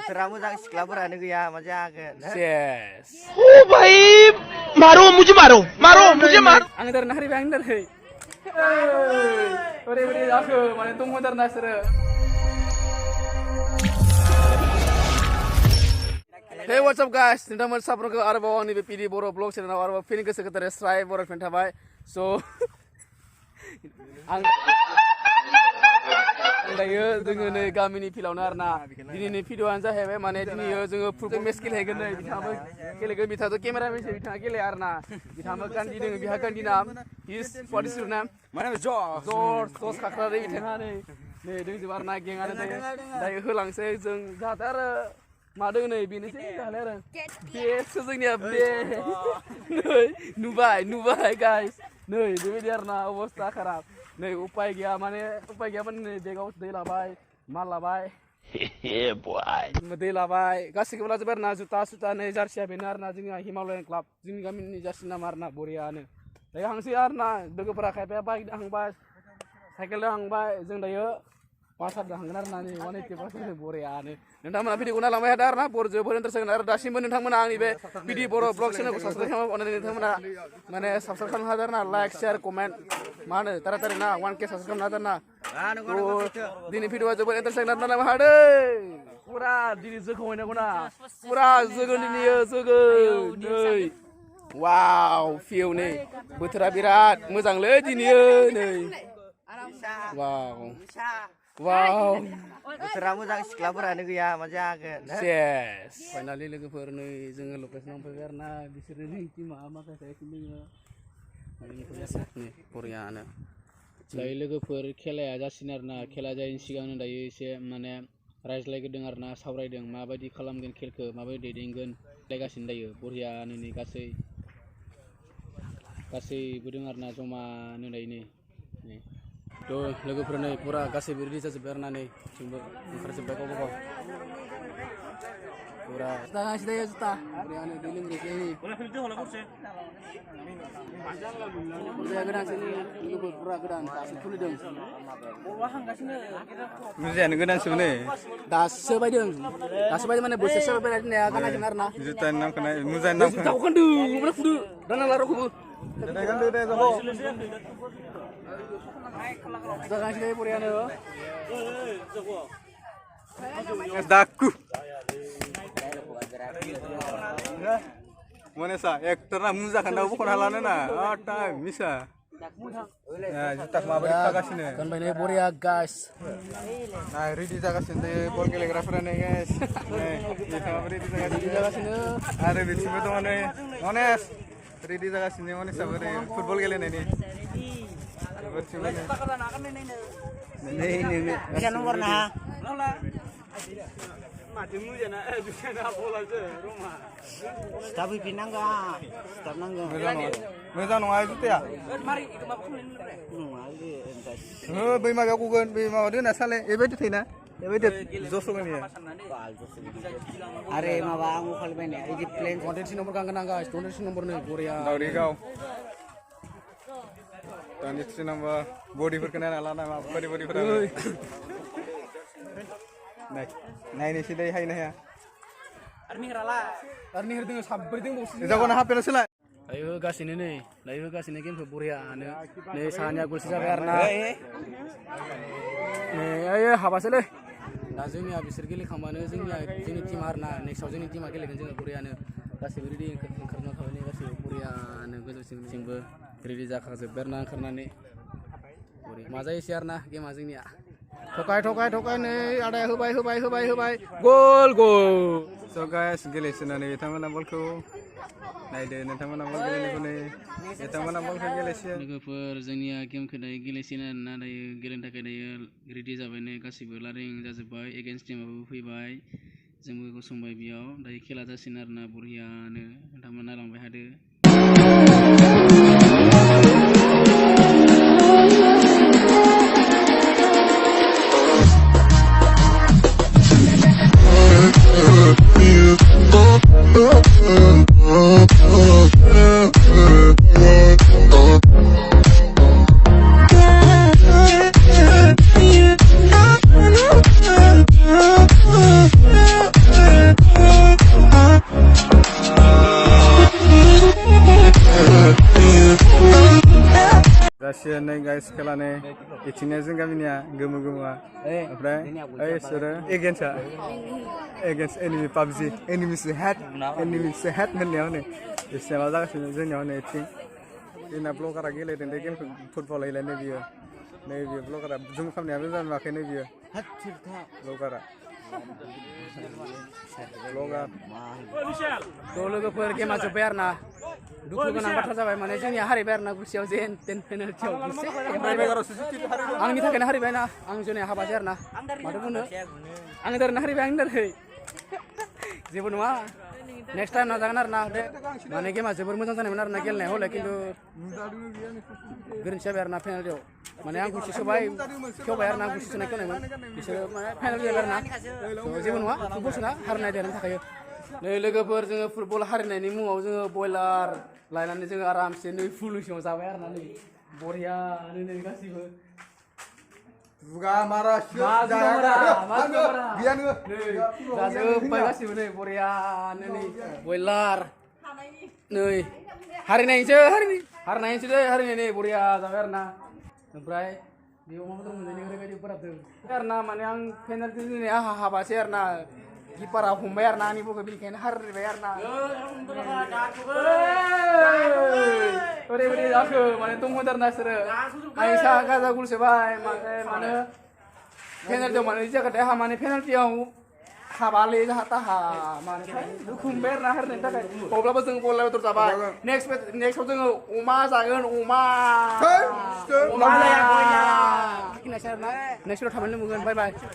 बोथोरा मोजां सिख्लाफोरानो गैया मा जागोन Yes. ओ भाई मारो मुझे मारो मारो मुझे मारो Ang dar nahari bang dar hey. Ore aku mana tunggu dar nasir. Hey, what's up guys? Nita mer sapro ke arba wani be PD boro vlog channel arba feeling ke sekretary try boro fenta bai. So ang dayo जोङो नै गामिनि फिल्डआवनो आरोना दिनैनि भिडिअ'आनो जाहैबाय माने दिनै जोङो football match गेलेगोन नै बिथाङाबो गेलेगोन बिथाङाथ' केमेरामेनसो बिथाङा गेलेया आरोना बिथाङाबो गान्दि दोङो बिहा गान्दि नाम his what is your name? My name is George. George खाख्रारै बिथाङा नै दोंजोबो आरोना गेङानो दायो होलांसै जों जाहाथे आरो मा दोङो नै बेनोसै जाहाले आरो बेसो जोंनिया बे नै नुबाय गाइस नै बेबायदि आरोना अबस्था खाराब नै उपाय गैया माने नै बेगाव दै लाबाय माल लाबाय दै लाबाय गासैखौबो लाजोब्बाय आरोना जुथा नै जार्सिया बेनो आरोना जोंनिया हिमालयान क्लाब जोंनि गामिनि जार्सि नाम आरोना बरियानो दायो हांसै आरोना लोगोफोरा खायफाया बाइकजों हांबाय साइकेलजों हांबाय जों दायो बासारजों हांगोन आरोना नै 180 बासारजों बरियानो नोंथांमोना भिडिअखौ नायलांबाय थादो आरोना जोबोर इन्टारेस्ट जागोन आरो दासिमबो नोंथांमोना आंनि बे बिदि बर' ब्लग चेनेलखौ साबस्क्राइब खालामना अननानै नोंथांमोना माने साबस्क्राइब खालामनो हादों आरोना लाइक शेयार कमेन्ट मा होनो तारातारि ना 1K साबस्क्राइब खालामनो हादों ना दिनै भिडिअआ जोबोर इन्टारेस्ट जागोन आरोना हादों पुरा दिनै जोखौहैनांगौ ना पुरा जोगोन दिनै जोगोन नै वाव फिउ नै बोथोरा बिराद मोजांलै दिनै नै वाव बोथोरा मोजां सिख्लाफोरानो गैया मा जागोन Yes. Finally लोगोफोर नै जोङो लकेसनाव फैबाय आरोना बिसोरनो नै टिमा माखासे दोङो नै बरियानो दायो लोगोफोर खेलाया जासिगोन आरोना खेला जायैनि सिगांनो दायो एसे माने रायज्लायग्रोदों आरोना सावरायदों माबायदि खालामगोन खेलखौ माबायदि दैदेनगोन रायलायगासिनो दायो बरियानो नै गासैबो दं आरोना जमानो दायो नै थ' लोगोफोर नै पुरा गासैबो रेडि जाजोब्बाय आरोना नै जोंबो ओंखारजोब्बाय गावबा गाव पुरा जागासिनो दायो जुथा बरियानो दै लोंग्रोसै मुजाया गोदानसो नै लोगोफोर पुरा गोदान दासो खुलिदों मुजायानो गोदानसो नै दासो बायदों माने बोसोरसे बायना दोननाया गानाखै आरोना जुतानि नामखौ नाय मुजानि नामखौ जुथाखौ गानदो ओमफ्राय फुदो दाना लारावखौबो गानदो दे जाबो जागासिनो बरियानो दाकु Monesa, ektorna muza kan daw bukan halana na. Ata misa. Ya, jutak mabari kagasine. Kan bayne boria guys. Nah, ready jagasine de bol telegrapher ne guys. Kita ready jagasine. Are bisime to mane. Mones. Ready jagasine Monesa bare football gele ne ni. Ini. Bisa nomor nah. Tapi pinang enggak? Stop nangga. Meja nong aja tuh ya. Mari itu mah kunin dulu deh. Bai mah aku kan, bai mah dia nasale. Ebe itu tina. Ebe itu joso kan ya. Are mah bang aku kalau main ya. Ini plan. Donasi nomor kangen guys. Donasi nomor nih Korea. Dari kau. Donasi nomor body berkenan ala nama body berkenan. Nah ini sih deh hai nah ya. Arni herding sabar ding bos. Jago nah HP sila. Ayo gas ini nih, ayo gas ini game burian. Nih sahanya gol sisa karena. Nih ayo habas deh. Nah जोंनिया बिसोर गेलेखांबानो जोंनि team आरोना नेक्स्टआव जोंनि टिमा गेलेगोन जोङो बरियानो गासैबो ready ओंखारना थाबाय गासैबो बरियानो गोजौसिमबो रेडि जाखाजोब्बाय आरोना ओंखारनानै मा जायोसै आरोना गेमा जोंनिया थकाय नै आदाया होबाय गल So guys गेलेसिनानै बिथांमोना बलखौ नायदो नोंथांमोना बल गेलेनायखौ नै बिथांमोना बलखौ गेलेसिगोन लोगोफोर जोंनिया गेमखौ दायो गेलेसिगोन आरोना दायो गेलेनो थाखाय दायो रेडि जाबाय नै गासैबो लारिं जाजोब्बाय एगेन्स्ट टिमाबो फैबाय जोंबो गसंबाय बेयाव दायो खेला जासिगोन आरोना बरियानो नोंथांमोना नायलांबाय थादो सिख्लानि इथिंनिया जों गामिनिया गोमो गोमोआ ओमफ्राय ओइ सोरो एगेन्सआ एगेन्स्ट एनिमि पाबजि एनिमिसो हेड होननायाव नै बिसिना मा जागासिनो जोंनियाव नै इथिं जोंना ब्लगारा गेलेदों बे गेमखौ फुटबल गेलेनो बियो नै बियो ब्लगारा जुम खालामनायाबो जानो माखै नै बियो ब्लगारा ब्लगार थ' लोगोफोर गेमा जोब्बाय आरो ना दुखु गोनां बाथ्रा जाबाय माने जोंनिया हारिबाय आरो ना गुसेयाव जेन तेन पेनाल्टियाव गुसे आंनि थाखायनो हारिबाय ना आं जोंनिया हाबासै आरो ना माथो बुंनो आंनि दारैनो हारिबाय आंनि दारै जेबो नङा नेक्स्ट टाइम नाजागोन आरो ना माने गेमा जोबोर मोजां जानायमोन आरो ना गेलेनाया हले खिन्थु गोरोन्थि जाबाय आरो ना पेनाल्टियाव माने आं गुसि सोबाय खेवबाय आरो ना गुसि सोनाय खेवनायमोन बिसोरो माने फाइनाल जाबाय आरो ना जेबो नङा फुटबल सोना हारनाय देरनानै थाखायो नै लोगोफोर जोङो फुटबल हारिनायनि मुङाव जोङो बयलार लायनानै जोङो आरामसे नै फुलुसिङाव जाबाय आरो ना नै बरियानो नै गासिबो बुगा मारा जाजोब्बाय गासिबो नै बरियानो नै बयलार नै हारिनायसो हारिनायसो दै हारिनाय नै बरिया जाबाय आरो ना ओमफ्राय बे अमा बेदर मोननायनि ओरैबायदि बोराबदों आरो ना माने आं पेनाल्टि जोंनि आहा हाबासै आरो ना किपारा हमबाय आरो ना आंनि बलखौ बेनिखायनो हारिबाय आरो ना ओरैबायदि जाखो माने दंमोन आरो ना बिसोरो आइसा गाजा गुलसोबाय माने पेनाल्टियाव माने जायगाथाय आंहा माने पेनाल्टियाव हाबालै जाहा ताहा माने दुखु मोनबाय आरो ना हारिनायनि थाखाय अब्लाबो जों बल बेदर जाबाय नेक्स्टआव जोङो अमा जागोन अमा नेक्स्टआव थाबैनो मोनगोन बाय बाय